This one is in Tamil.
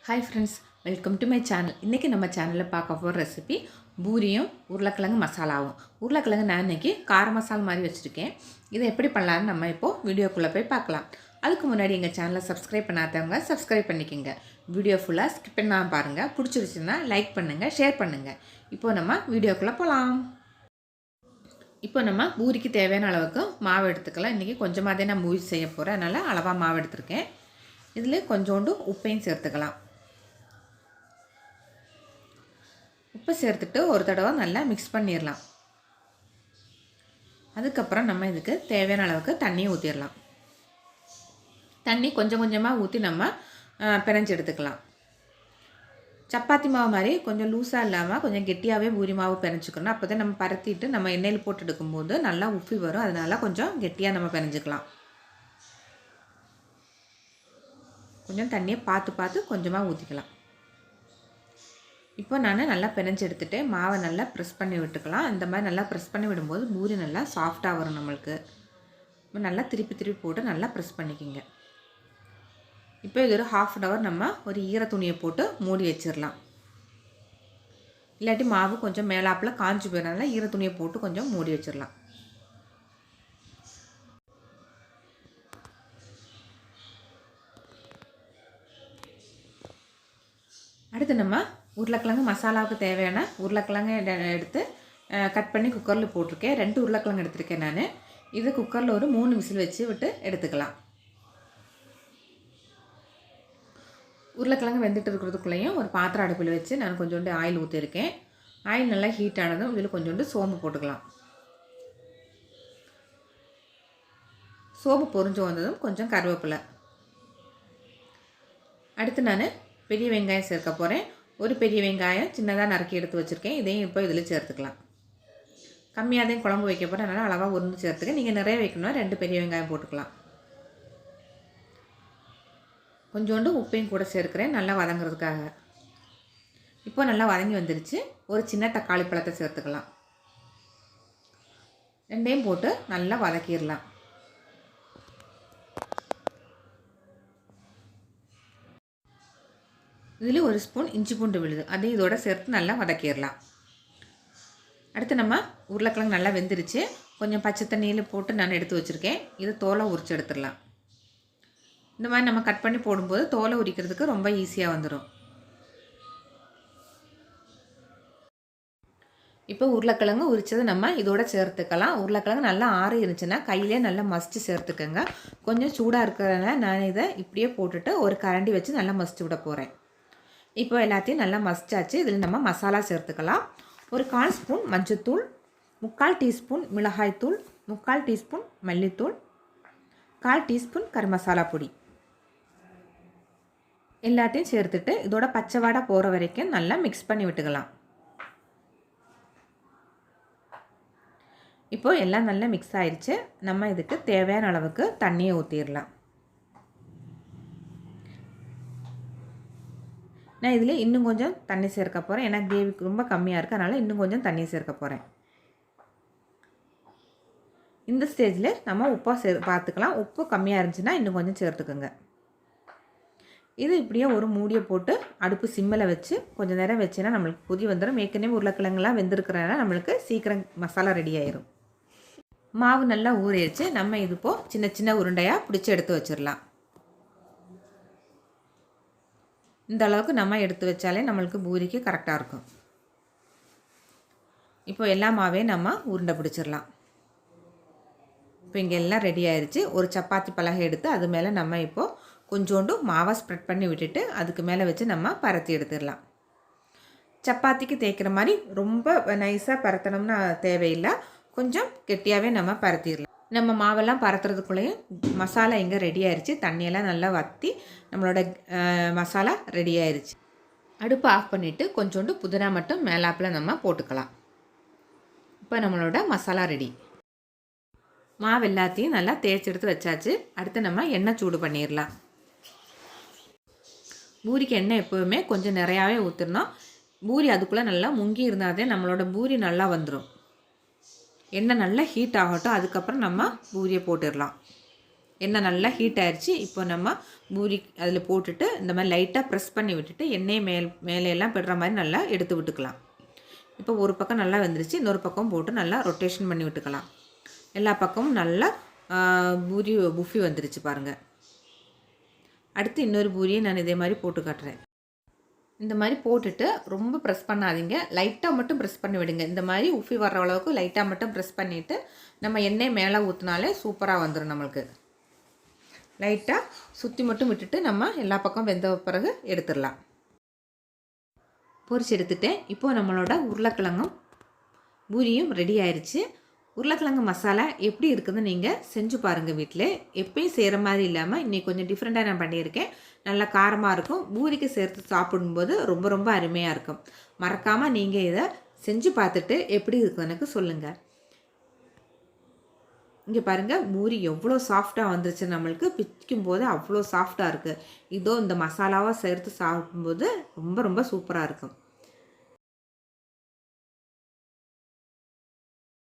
Hi friends, welcome to my channel. இன்றைக்கி நம்ம சேனலில் பார்க்க போகிற ரெசிபி பூரியும் உருளைக்கிழங்கு மசாலாவும். உருளைக்கிழங்கு நான் இன்றைக்கி கார மசாலா மாதிரி வச்சுருக்கேன். இதை எப்படி பண்ணலான்னு நம்ம இப்போது வீடியோக்குள்ளே போய் பார்க்கலாம். அதுக்கு முன்னாடி எங்கள் சேனலை சப்ஸ்கிரைப் பண்ணாதவங்க சப்ஸ்கிரைப் பண்ணிக்கோங்க. வீடியோ ஃபுல்லாக ஸ்கிப் பண்ணாமல் பாருங்கள். பிடிச்சிருச்சுன்னா லைக் பண்ணுங்கள், ஷேர் பண்ணுங்கள். இப்போது நம்ம வீடியோக்குள்ளே போகலாம். இப்போ நம்ம பூரிக்கு தேவையான அளவுக்கு மாவு எடுத்துக்கலாம். இன்றைக்கி கொஞ்சமாக தான் நான் பூரி செய்ய போகிறேன், அதனால் அளவாக மாவு எடுத்துருக்கேன். இதில் கொஞ்சோண்டு உப்பையும் சேர்த்துக்கலாம். உப்பு சேர்த்துட்டு ஒரு தடவை நல்லா மிக்ஸ் பண்ணிடலாம். அதுக்கப்புறம் நம்ம இதுக்கு தேவையான அளவுக்கு தண்ணியை ஊற்றிடலாம். தண்ணி கொஞ்சம் கொஞ்சமாக ஊற்றி நம்ம பிணைஞ்சு எடுத்துக்கலாம். சப்பாத்தி மாவு மாதிரி கொஞ்சம் லூஸாக இல்லாமல் கொஞ்சம் கெட்டியாகவே பூரி மாவு பிணைஞ்சிக்கணும். அப்போ தான் நம்ம பரத்திட்டு நம்ம எண்ணெயில் போட்டு எடுக்கும்போது நல்லா உப்பி வரும். அதனால் கொஞ்சம் கெட்டியாக நம்ம பிணைஞ்சிக்கலாம். கொஞ்சம் தண்ணியை பார்த்து கொஞ்சமாக ஊற்றிக்கலாம். இப்போ நான் நல்லா பிணைஞ்சு எடுத்துகிட்டு மாவை நல்லா ப்ரெஸ் பண்ணி விட்டுக்கலாம். இந்த மாதிரி நல்லா ப்ரெஸ் பண்ணி விடும்போது பூரி நல்லா சாஃப்டாக வரும் நம்மளுக்கு. இப்போ நல்லா திருப்பி போட்டு நல்லா ப்ரெஸ் பண்ணிக்கோங்க. இப்போ இது ஒரு ½ அன் ஹவர் நம்ம ஒரு ஈர துணியை போட்டு மூடி வச்சிடலாம். இல்லாட்டி மாவு கொஞ்சம் மேலாப்பில் காஞ்சி போயிடனால ஈர துணியை போட்டு கொஞ்சம் மூடி வச்சிடலாம். அடுத்து நம்ம உருளைக்கிழங்கு மசாலாவுக்கு தேவையான உருளைக்கிழங்கு எடுத்து கட் பண்ணி குக்கரில் போட்டிருக்கேன். 2 உருளைக்கிழங்கு எடுத்திருக்கேன் நான். இது குக்கரில் ஒரு 3 விசில் வச்சு விட்டு எடுத்துக்கலாம். உருளைக்கிழங்கு வெந்துட்டு இருக்கிறதுக்குள்ளேயும் ஒரு பாத்திரம் அடுப்பில் வச்சு நான் கொஞ்சோண்டு ஆயில் ஊற்றிருக்கேன். ஆயில் நல்லா ஹீட் ஆனதும் இதில் கொஞ்சோண்டு சோம்பு போட்டுக்கலாம். சோம்பு பொரிஞ்சு வந்ததும் கொஞ்சம் கருவேப்பிலை. அடுத்து நான் பெரிய வெங்காயம் சேர்க்க போகிறேன். ஒரு பெரிய வெங்காயம் சின்னதாக நறுக்கி எடுத்து வச்சுருக்கேன். இதையும் இப்போ இதில் சேர்த்துக்கலாம். கம்மியாக தான் குழம்பு வைக்க போகிறேன், அதனால் அளவாக 1 சேர்த்துக்க. நீங்கள் நிறைய வைக்கணும்னா 2 பெரிய வெங்காயம் போட்டுக்கலாம். கொஞ்சோண்டு உப்பையும் கூட சேர்க்குறேன் நல்லா வதங்கிறதுக்காக. இப்போ நல்லா வதங்கி வந்துருச்சு. ஒரு சின்ன தக்காளி பழத்தை சேர்த்துக்கலாம். 2ஐயும் போட்டு நல்லா வதக்கிடலாம். இதில் 1 ஸ்பூன் இஞ்சி பூண்டு விழுது, அதையும் இதோட சேர்த்து நல்லா வதக்கிடலாம். அடுத்து நம்ம உருளைக்கிழங்கு நல்லா வெந்துருச்சு. கொஞ்சம் பச்சை தண்ணியில் போட்டு நான் எடுத்து வச்சுருக்கேன். இது தோலை உரித்து எடுத்துடலாம். இந்த மாதிரி நம்ம கட் பண்ணி போடும்போது தோலை உரிக்கிறதுக்கு ரொம்ப ஈஸியாக வந்துடும். இப்போ உருளைக்கிழங்கு உரித்தது நம்ம இதோட சேர்த்துக்கலாம். உருளைக்கிழங்கு நல்லா ஆறி இருந்துச்சுன்னா கையிலே நல்லா மசிச்சு சேர்த்துக்கோங்க. கொஞ்சம் சூடாக இருக்கிறதுனால நான் இதை இப்படியே போட்டுட்டு ஒரு கரண்டி வச்சு நல்லா மசிச்சு விட போகிறேன். இப்போ எல்லாத்தையும் நல்லா மசிச்சாச்சு. இதில் நம்ம மசாலா சேர்த்துக்கலாம். ஒரு 1/4 ஸ்பூன் மஞ்சள்தூள், 3/4 டீஸ்பூன் மிளகாய்த்தூள், 3/4 டீஸ்பூன் மல்லித்தூள், 1/4 டீஸ்பூன் கரம் மசாலா பொடி எல்லாத்தையும் சேர்த்துட்டு இதோட பச்சை வாடை போகிற வரைக்கும் நல்லா மிக்ஸ் பண்ணி விட்டுக்கலாம். இப்போது எல்லாம் நல்லா மிக்ஸ் ஆயிடுச்சு. நம்ம இதுக்கு தேவையான அளவுக்கு தண்ணியை ஊற்றிடலாம். நான் இதில் இன்னும் கொஞ்சம் தண்ணி சேர்க்க போகிறேன். ஏன்னா கிரேவி ரொம்ப கம்மியாக இருக்குது, அதனால் இன்னும் கொஞ்சம் தண்ணி சேர்க்க போகிறேன். இந்த ஸ்டேஜில் நம்ம உப்பாக பார்த்துக்கலாம். உப்பு கம்மியாக இருந்துச்சுன்னா இன்னும் கொஞ்சம் சேர்த்துக்கோங்க. இது இப்படியே ஒரு மூடியை போட்டு அடுப்பு சிம்மில் வச்சு கொஞ்சம் நேரம் வச்சுன்னா நம்மளுக்கு கொதி வந்துடும். ஏற்கனவே உருளைக்கிழங்குலாம் வெந்திருக்கிறனால நம்மளுக்கு சீக்கிரம் மசாலா ரெடி ஆயிரும். மாவு நல்லா ஊறிடுச்சு. நம்ம இது இப்போது சின்ன சின்ன உருண்டையாக பிடிச்சி எடுத்து வச்சிடலாம். இந்த அளவுக்கு நம்ம எடுத்து வச்சாலே நம்மளுக்கு பூரிக்கு கரெக்டாக இருக்கும். இப்போ எல்லா மாவையும் நம்ம உருண்டை பிடிச்சிடலாம். இப்போ இங்கே எல்லாம் ரெடி ஆயிடுச்சு. ஒரு சப்பாத்தி பலகை எடுத்து அது மேலே நம்ம இப்போது கொஞ்சோண்டு மாவை ஸ்ப்ரெட் பண்ணி விட்டுட்டு அதுக்கு மேலே வச்சு நம்ம பரத்தி எடுத்துடலாம். சப்பாத்திக்கு தேய்க்கிற மாதிரி ரொம்ப நைஸாக பரத்தணும்னா தேவையில்லை. கொஞ்சம் கெட்டியாகவே நம்ம பரத்திடலாம். நம்ம மாவெல்லாம் பரத்துறதுக்குள்ளேயும் மசாலா இங்கே ரெடி ஆயிடுச்சு. தண்ணியெல்லாம் நல்லா வற்றி நம்மளோட மசாலா ரெடி ஆயிடுச்சு. அடுப்பு ஆஃப் பண்ணிவிட்டு கொஞ்சோண்டு புதினா மட்டும் மேலாப்பில் நம்ம போட்டுக்கலாம். இப்போ நம்மளோட மசாலா ரெடி. மாவு எல்லாத்தையும் நல்லா தேய்ச்சி எடுத்து வச்சாச்சு. அடுத்து நம்ம எண்ணெய் சூடு பண்ணிடலாம். பூரிக்கு எண்ணெய் எப்போவுமே கொஞ்சம் நிறையாவே ஊற்றிடணும். பூரி அதுக்குள்ளே நல்லா முங்கி இருந்தாதே நம்மளோட பூரி நல்லா வந்துடும். எண்ணெய் நல்லா ஹீட் ஆகட்டும். அதுக்கப்புறம் நம்ம பூரியை போட்டுடலாம். எண்ணெய் நல்லா ஹீட் ஆயிடுச்சு. இப்போ நம்ம பூரி அதில் போட்டுட்டு இந்த மாதிரி லைட்டாக ப்ரெஸ் பண்ணி விட்டுட்டு எண்ணெயை மேலையெல்லாம் படுற மாதிரி நல்லா எடுத்து விட்டுக்கலாம். இப்போ ஒரு பக்கம் நல்லா வெந்துருச்சு, இன்னொரு பக்கம் போட்டு நல்லா ரொட்டேஷன் பண்ணி விட்டுக்கலாம். எல்லா பக்கமும் நல்லா பூரி புஃபி வந்துருச்சு பாருங்கள். அடுத்து இன்னொரு பூரியை நான் இதே மாதிரி போட்டு காட்டுறேன். இந்த மாதிரி போட்டுட்டு ரொம்ப ப்ரெஸ் பண்ணாதீங்க, லைட்டாக மட்டும் ப்ரெஸ் பண்ணி விடுங்க. இந்த மாதிரி உஃபி வர்ற அளவுக்கு லைட்டாக மட்டும் ப்ரெஸ் பண்ணிவிட்டு நம்ம எண்ணெய் மேலே ஊற்றினாலே சூப்பராக வந்துடும். நம்மளுக்கு லைட்டாக சுற்றி மட்டும் விட்டுட்டு நம்ம எல்லா பக்கம் வெந்த பிறகு எடுத்துடலாம். பொரிச்சு எடுத்துட்டேன். இப்போது நம்மளோட உருளைக்கிழங்கும் பூரியும் ரெடி ஆயிடுச்சு. உருளைக்கிழங்கு மசாலா எப்படி இருக்குதுன்னு நீங்கள் செஞ்சு பாருங்கள் வீட்டில். எப்பயும் செய்கிற மாதிரி இல்லாமல் இன்றைக்கி கொஞ்சம் டிஃப்ரெண்ட்டாக நான் பண்ணியிருக்கேன். நல்லா காரமாக இருக்கும். பூரிக்கு சேர்த்து சாப்பிடும்போது ரொம்ப ரொம்ப அருமையாக இருக்கும். மறக்காமல் நீங்கள் இதை செஞ்சு பார்த்துட்டு எப்படி இருக்குன்னு எனக்கு சொல்லுங்கள். இங்கே பாருங்கள், பூரி எவ்வளோ சாஃப்டாக வந்துருச்சு. நம்மளுக்கு பிக்கும் போது அவ்வளோ சாஃப்டாக இருக்குது. இதோ இந்த மசாலாவாக சேர்த்து சாப்பிடும்போது ரொம்ப ரொம்ப சூப்பராக இருக்கும்.